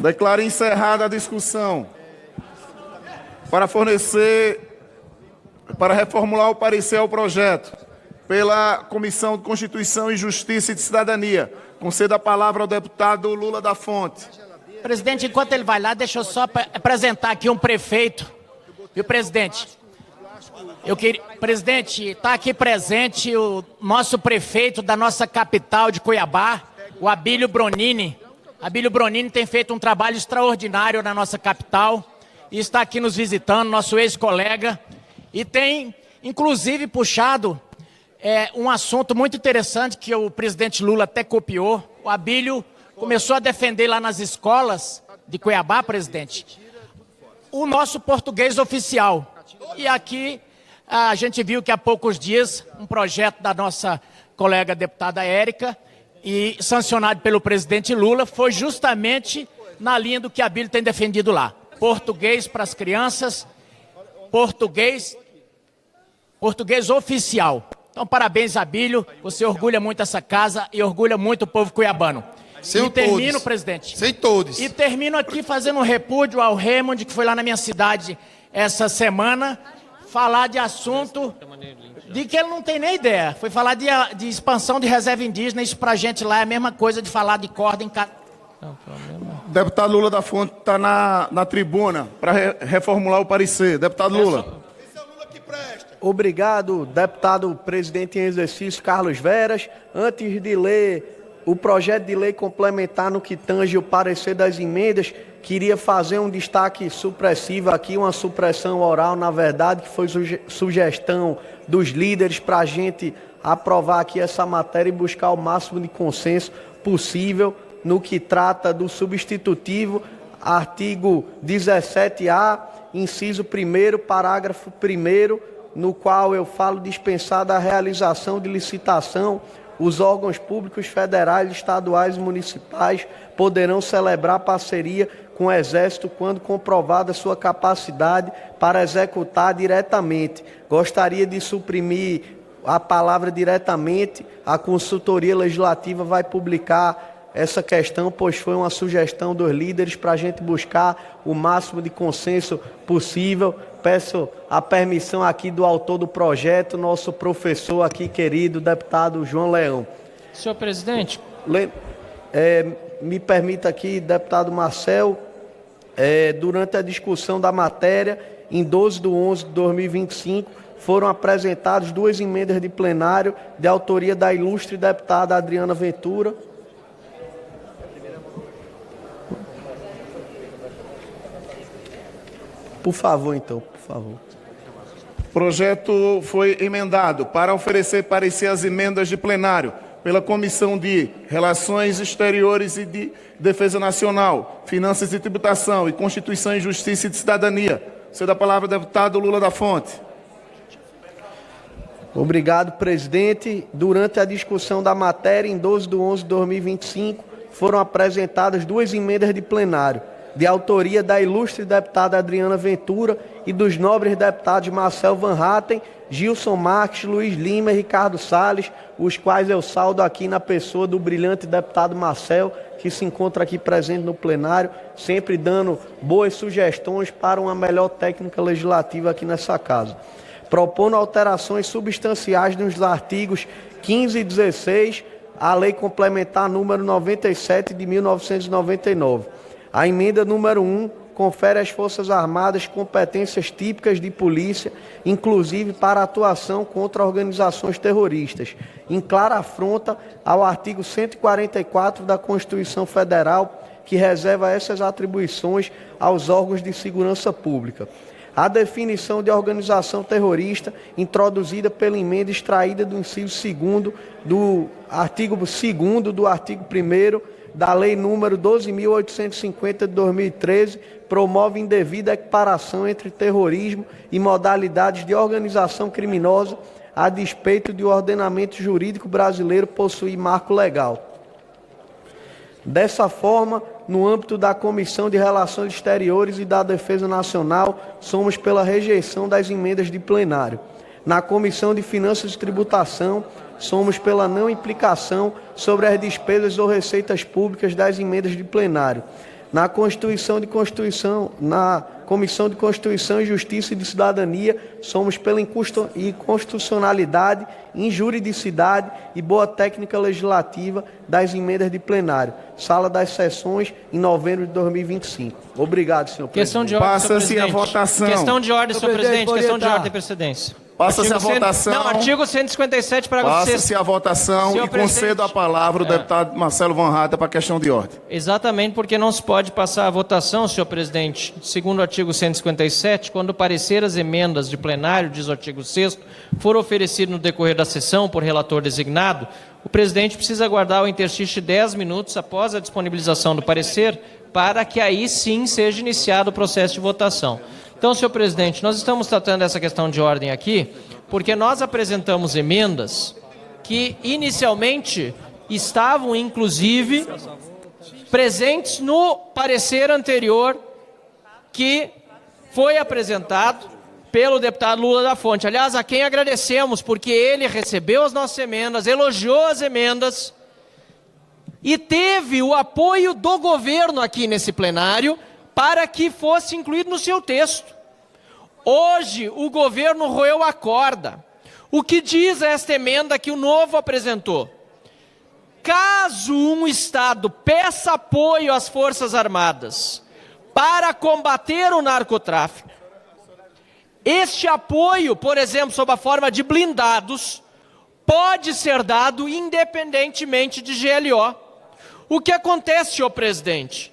Declaro encerrada a discussão. Para reformular o parecer ao projeto pela Comissão de Constituição e Justiça e de Cidadania, concedo a palavra ao deputado Lula da Fonte. Presidente, enquanto ele vai lá, deixa eu só apresentar aqui um prefeito. Viu, presidente? Presidente, está aqui presente o nosso prefeito da nossa capital de Cuiabá, o Abílio Bronini. Abílio Bronini tem feito um trabalho extraordinário na nossa capital e está aqui nos visitando, nosso ex-colega, e tem, inclusive, puxado um assunto muito interessante que o presidente Lula até copiou. O Abílio começou a defender lá nas escolas de Cuiabá, presidente, o nosso português oficial. E aqui a gente viu que há poucos dias um projeto da nossa colega deputada Érica e sancionado pelo presidente Lula foi justamente na linha do que a Abílio tem defendido lá. Português para as crianças, português oficial. Então, parabéns, Abílio. Você orgulha muito essa casa e orgulha muito o povo cuiabano. Sem e termino, todos. presidente. Sem todos. E termino aqui fazendo um repúdio ao Raymond, que foi lá na minha cidade essa semana, falar de assunto de que ele não tem nem ideia. Foi falar de expansão de reserva indígena. Isso pra gente lá é a mesma coisa de falar de corda em... Deputado Lula da Fonte está na tribuna para reformular o parecer. Deputado Lula. Obrigado, deputado presidente em exercício Carlos Veras. Antes de ler o projeto de lei complementar no que tange o parecer das emendas, queria fazer um destaque supressivo aqui, uma supressão oral, na verdade, que foi sugestão dos líderes para a gente aprovar aqui essa matéria e buscar o máximo de consenso possível no que trata do substitutivo, artigo 17A, inciso 1º, parágrafo 1º, no qual eu falo dispensada a realização de licitação, os órgãos públicos federais, estaduais e municipais poderão celebrar parceria com o Exército quando comprovada sua capacidade para executar diretamente. Gostaria de suprimir a palavra diretamente. A consultoria legislativa vai publicar essa questão, pois foi uma sugestão dos líderes para a gente buscar o máximo de consenso possível. Peço a permissão aqui do autor do projeto, nosso professor aqui querido, deputado João Leão. Senhor presidente. Me permita aqui, deputado Marcel, durante a discussão da matéria, em 12/11/2025, foram apresentadas 2 emendas de plenário de autoria da ilustre deputada Adriana Ventura. Por favor, então, por favor. O projeto foi emendado para oferecer parecer às emendas de plenário pela Comissão de Relações Exteriores e de Defesa Nacional, Finanças e Tributação e Constituição e Justiça e de Cidadania. Cedo a palavra ao deputado Lula da Fonte. Obrigado, presidente. Durante a discussão da matéria, em 12/11/2025, foram apresentadas 2 emendas de plenário, de autoria da ilustre deputada Adriana Ventura e dos nobres deputados Marcel Van Hatten, Gilson Marques, Luiz Lima e Ricardo Salles, os quais eu saldo aqui na pessoa do brilhante deputado Marcel, que se encontra aqui presente no plenário, sempre dando boas sugestões para uma melhor técnica legislativa aqui nessa casa. Propondo alterações substanciais nos artigos 15 e 16, à Lei Complementar número 97 de 1999. A emenda número 1 confere às Forças Armadas competências típicas de polícia, inclusive para atuação contra organizações terroristas, em clara afronta ao artigo 144 da Constituição Federal, que reserva essas atribuições aos órgãos de segurança pública. A definição de organização terrorista, introduzida pela emenda extraída do inciso 2º do artigo 2º do artigo 1º da Lei número 12.850 de 2013, promove indevida equiparação entre terrorismo e modalidades de organização criminosa, a despeito de o ordenamento jurídico brasileiro possuir marco legal. Dessa forma, no âmbito da Comissão de Relações Exteriores e da Defesa Nacional, somos pela rejeição das emendas de plenário. Na Comissão de Finanças e Tributação, somos pela não implicação sobre as despesas ou receitas públicas das emendas de plenário. na Comissão de Constituição e Justiça e de Cidadania, somos pela inconstitucionalidade, injuridicidade e boa técnica legislativa das emendas de plenário. Sala das Sessões, em novembro de 2025. Obrigado, senhor presidente. Questão de ordem, senhor Passa-se a presidente. votação. Questão de ordem, senhor presidente. Questão de orientar. ordem, precedência. Passa-se a Artigo cento- votação. Não, artigo 157, parágrafo 6º. Passa-se a votação Senhor e concedo presidente. a palavra ao deputado Marcelo Van Hatten para a questão de ordem. Exatamente porque não se pode passar a votação, senhor presidente, segundo o artigo 157, quando parecer as emendas de plenário, diz o artigo 6º, for oferecido no decorrer da sessão por relator designado, o presidente precisa aguardar o interstício de 10 minutos após a disponibilização do parecer, para que aí sim seja iniciado o processo de votação. Então, senhor presidente, nós estamos tratando essa questão de ordem aqui, porque nós apresentamos emendas que inicialmente estavam, inclusive, presentes no parecer anterior que foi apresentado pelo deputado Lula da Fonte. Aliás, a quem agradecemos, porque ele recebeu as nossas emendas, elogiou as emendas e teve o apoio do governo aqui nesse plenário para que fosse incluído no seu texto. Hoje, o governo roeu a corda. O que diz esta emenda que o Novo apresentou? Caso um Estado peça apoio às Forças Armadas para combater o narcotráfico, este apoio, por exemplo, sob a forma de blindados, pode ser dado independentemente de GLO. O que acontece, senhor presidente?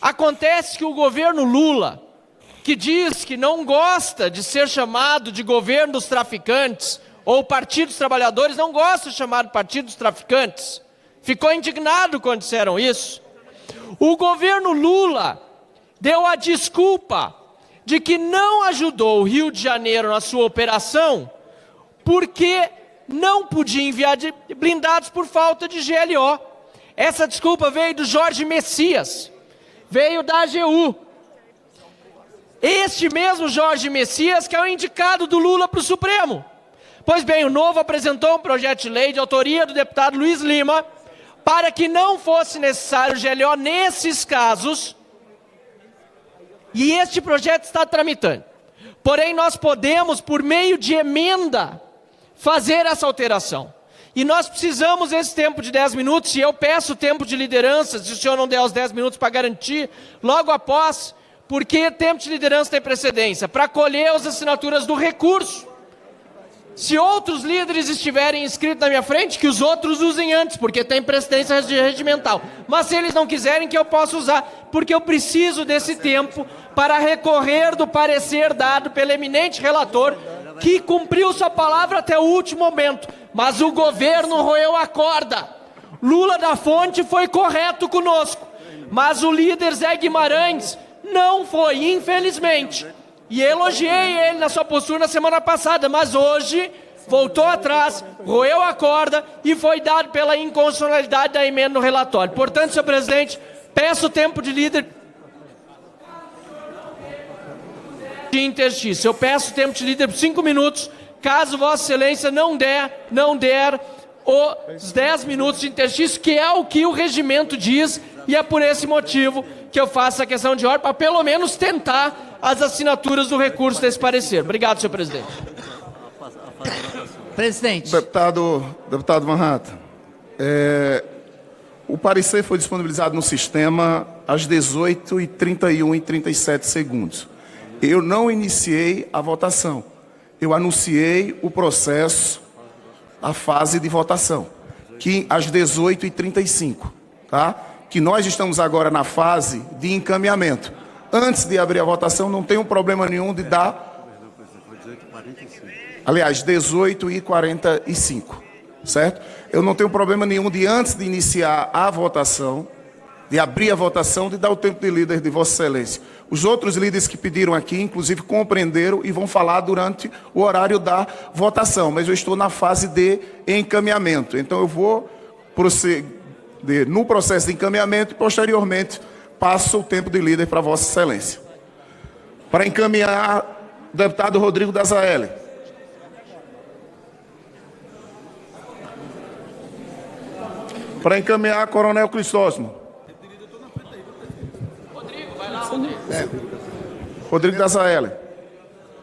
Acontece que o governo Lula, que diz que não gosta de ser chamado de governo dos traficantes, ou Partido dos Trabalhadores, não gosta de chamar de Partido dos Traficantes, ficou indignado quando disseram isso. O governo Lula deu a desculpa de que não ajudou o Rio de Janeiro na sua operação, porque não podia enviar blindados por falta de GLO. Essa desculpa veio do Jorge Messias, veio da AGU. Este mesmo Jorge Messias que é o indicado do Lula para o Supremo. Pois bem, o Novo apresentou um projeto de lei de autoria do deputado Luiz Lima para que não fosse necessário GLO nesses casos, e este projeto está tramitando. Porém, nós podemos, por meio de emenda, fazer essa alteração. E nós precisamos desse tempo de 10 minutos, e eu peço tempo de liderança, se o senhor não der os 10 minutos para garantir, logo após, porque tempo de liderança tem precedência, para colher as assinaturas do recurso. Se outros líderes estiverem inscritos na minha frente, que os outros usem antes, porque tem precedência regimental. Mas se eles não quiserem, que eu possa usar, porque eu preciso desse tempo para recorrer do parecer dado pelo eminente relator, que cumpriu sua palavra até o último momento. Mas o governo roeu a corda. Lula da Fonte foi correto conosco, mas o líder Zé Guimarães não foi, infelizmente. E elogiei ele na sua postura na semana passada, mas hoje voltou atrás, roeu a corda e foi dado pela inconstitucionalidade da emenda no relatório. Portanto, senhor presidente, peço o tempo de líder de interstício. Eu peço o tempo de líder por 5 minutos, caso Vossa Excelência não der os 10 minutos de interstício, que é o que o regimento diz, e é por esse motivo que eu faço a questão de ordem, para pelo menos tentar as assinaturas do recurso desse parecer. Obrigado, senhor presidente. Presidente. Deputado Van Hatten, o parecer foi disponibilizado no sistema às 18h31 e 37 segundos. Eu não iniciei a votação. Eu anunciei o processo, a fase de votação, que às 18h35, tá? Que nós estamos agora na fase de encaminhamento. Antes de abrir a votação, não tem problema nenhum de dar... Aliás, 18h45, certo? Eu não tenho problema nenhum de, antes de iniciar a votação, de abrir a votação, de dar o tempo de líder de Vossa Excelência. Os outros líderes que pediram aqui, inclusive, compreenderam e vão falar durante o horário da votação, mas eu estou na fase de encaminhamento. Então, eu vou prosseguir no processo de encaminhamento e, posteriormente, passo o tempo de líder para Vossa Excelência. Para encaminhar, o deputado Rodrigo Dazaeli. Para encaminhar, Coronel Cristóstomo. Rodrigo Dazaela.